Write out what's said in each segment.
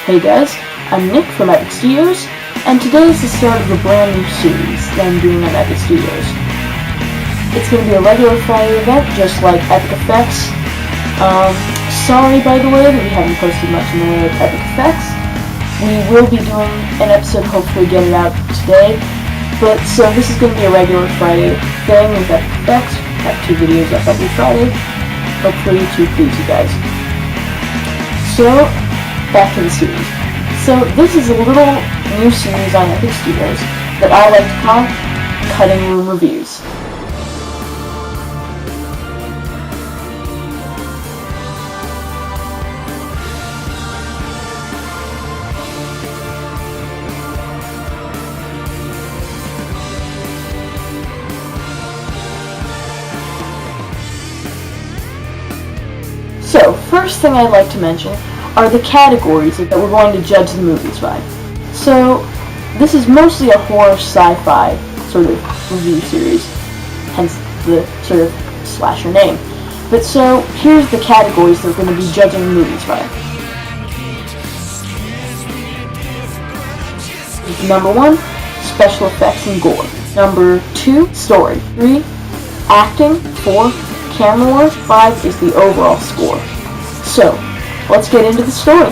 Hey guys, I'm Nick from Epic Studios, and today is the start of a brand new series that I'm doing on Epic Studios. It's going to be a regular Friday event, just like Epic Effects. Sorry, by the way, that we haven't posted much in the way of Epic Effects. We will be doing an episode, hopefully get it out today. But so this is going to be a regular Friday thing with Epic Effects. I have 2 videos up every Friday, hopefully to please you guys. So, back to the series. So this is a little new series on Epic Studios that I like to call Cutting Room Reviews. So, first thing I'd like to mention are the categories that we're going to judge the movies by. So, this is mostly a horror sci-fi sort of review series, hence the sort of slasher name. But so, here's the categories that we're going to be judging the movies by. Number 1, special effects and gore. Number 2, story. 3, acting. 4, camera work. 5 is the overall score. So, let's get into the story.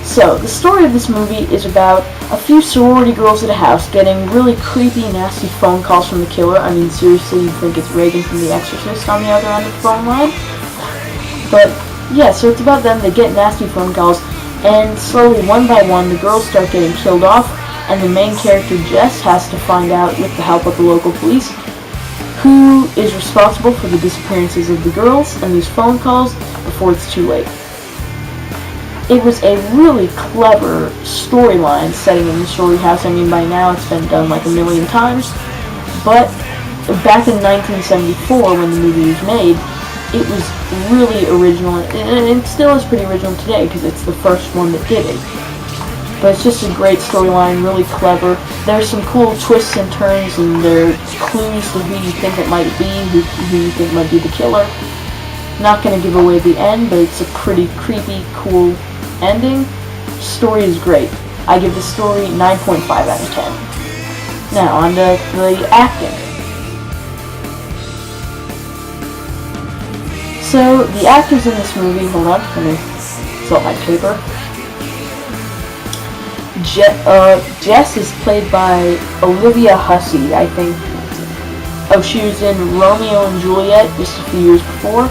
So, the story of this movie is about a few sorority girls at a house getting really creepy, nasty phone calls from the killer. I mean, seriously, you'd think it's Reagan from The Exorcist on the other end of the phone line. But, yeah, so it's about them. They get nasty phone calls, and slowly, one by one, the girls start getting killed off, and the main character, Jess, has to find out, with the help of the local police, who is responsible for the disappearances of the girls and these phone calls before it's too late. It was a really clever storyline setting in the sorority house. I mean, by now it's been done like a million times, but back in 1974 when the movie was made, it was really original, and it still is pretty original today because it's the first one that did it. But it's just a great storyline, really clever. There's some cool twists and turns, and there are clues to who you think it might be, who you think might be the killer. Not going to give away the end, but it's a pretty creepy, cool ending. Story is great. I give the story 9.5 out of 10. Now, on to the acting. So, the actors in this movie, hold on, let me fill out my paper. Jess is played by Olivia Hussey, I think. Oh, she was in Romeo and Juliet just a few years before.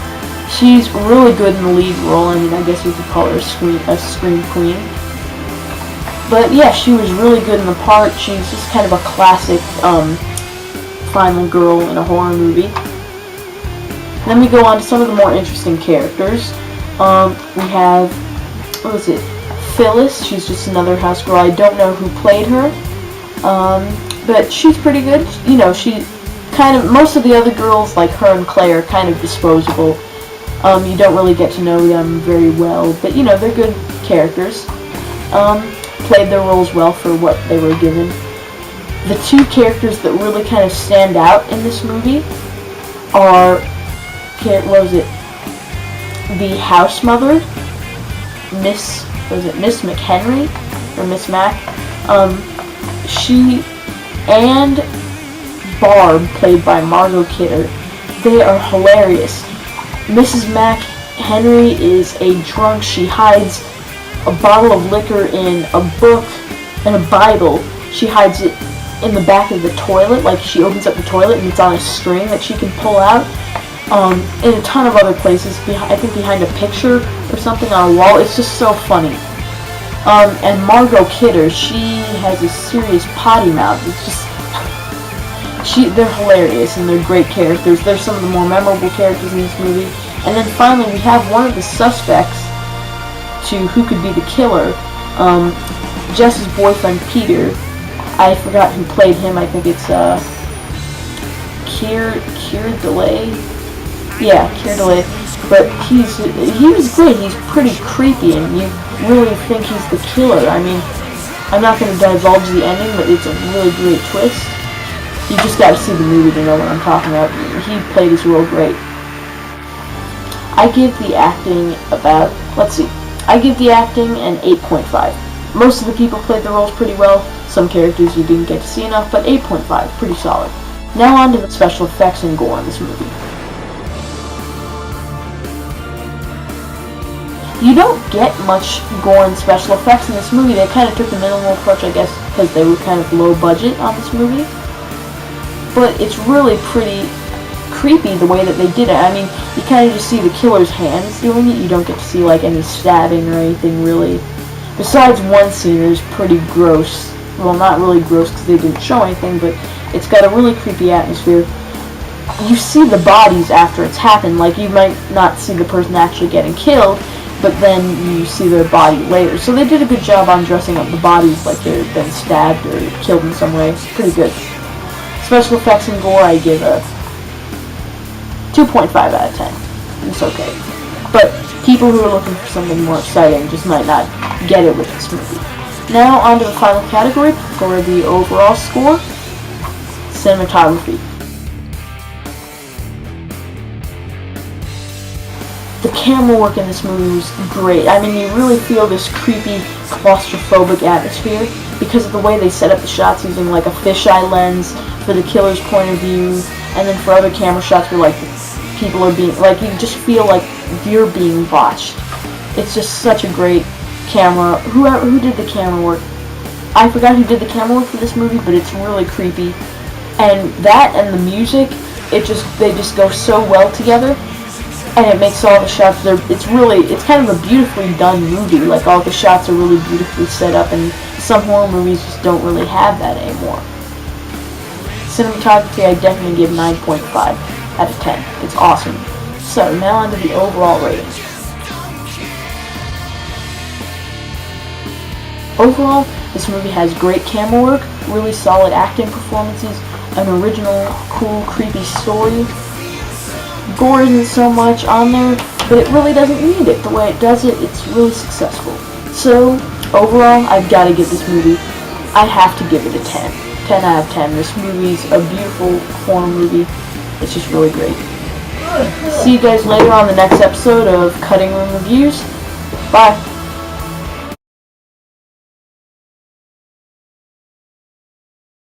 She's really good in the lead role. I mean, I guess you could call her a scream queen. But yeah, she was really good in the part. She's just kind of a classic final girl in a horror movie. Then we go on to some of the more interesting characters. We have, what was it? Phyllis. She's just another house girl. I don't know who played her, but she's pretty good. You know, she kind of, most of the other girls, like her and Clay, are kind of disposable. You don't really get to know them very well, but you know, they're good characters. Played their roles well for what they were given. The 2 characters that really kind of stand out in this movie are, what was it? The house mother, Miss McHenry, or Miss Mac? She and Barb, played by Margot Kidder, they are hilarious. Mrs. McHenry is a drunk. She hides a bottle of liquor in a book and a Bible. She hides it in the back of the toilet, like she opens up the toilet and it's on a string that she can pull out. In a ton of other places, I think behind a picture or something on a wall. It's just so funny. And Margot Kidder, she has a serious potty mouth. It's just, they're hilarious and they're great characters. They're some of the more memorable characters in this movie. And then finally, we have one of the suspects to who could be the killer. Jess's boyfriend, Peter. I forgot who played him. I think it's Keir Delay. Yeah, Keir Delay. But he was great. He's pretty creepy, and you really think he's the killer. I mean, I'm not going to divulge the ending, but it's a really great twist. You just got to see the movie to know what I'm talking about. He played his role great. I give the acting about, I give the acting an 8.5. Most of the people played the roles pretty well. Some characters you didn't get to see enough, but 8.5, pretty solid. Now on to the special effects and gore in this movie. You don't get much gore and special effects in this movie. They kind of took the minimal approach, I guess, because they were kind of low budget on this movie. But it's really pretty creepy the way that they did it. I mean, you kind of just see the killer's hands doing it. You don't get to see like any stabbing or anything really. Besides one scene that is pretty gross. Well, not really gross because they didn't show anything, but it's got a really creepy atmosphere. You see the bodies after it's happened. Like, you might not see the person actually getting killed, but then you see their body later. So they did a good job on dressing up the bodies like they've been stabbed or killed in some way. It's pretty good. Special effects and gore, I give a 2.5 out of 10. It's okay. But people who are looking for something more exciting just might not get it with this movie. Now on to the final category for the overall score. Cinematography. The camera work in this movie was great. I mean, you really feel this creepy, claustrophobic atmosphere because of the way they set up the shots using like a fisheye lens for the killer's point of view, and then for other camera shots where like people are being, like, you just feel like you're being watched. It's just such a great camera. Who did the camera work? I forgot who did the camera work for this movie, but it's really creepy. And that and the music, they just go so well together, and it makes all the shots, it's kind of a beautifully done movie. Like, all the shots are really beautifully set up, and some horror movies just don't really have that anymore. Cinematography, I definitely give 9.5 out of 10. It's awesome. So, now on to the overall rating. Overall, this movie has great camera work, really solid acting performances, an original, cool, creepy story. Gore isn't so much on there, but it really doesn't need it. The way it does it, it's really successful. So, overall, I've got to give this movie, I have to give it a 10. 10 out of 10. This movie's a beautiful horror movie. It's just really great. See you guys later on the next episode of Cutting Room Reviews. Bye.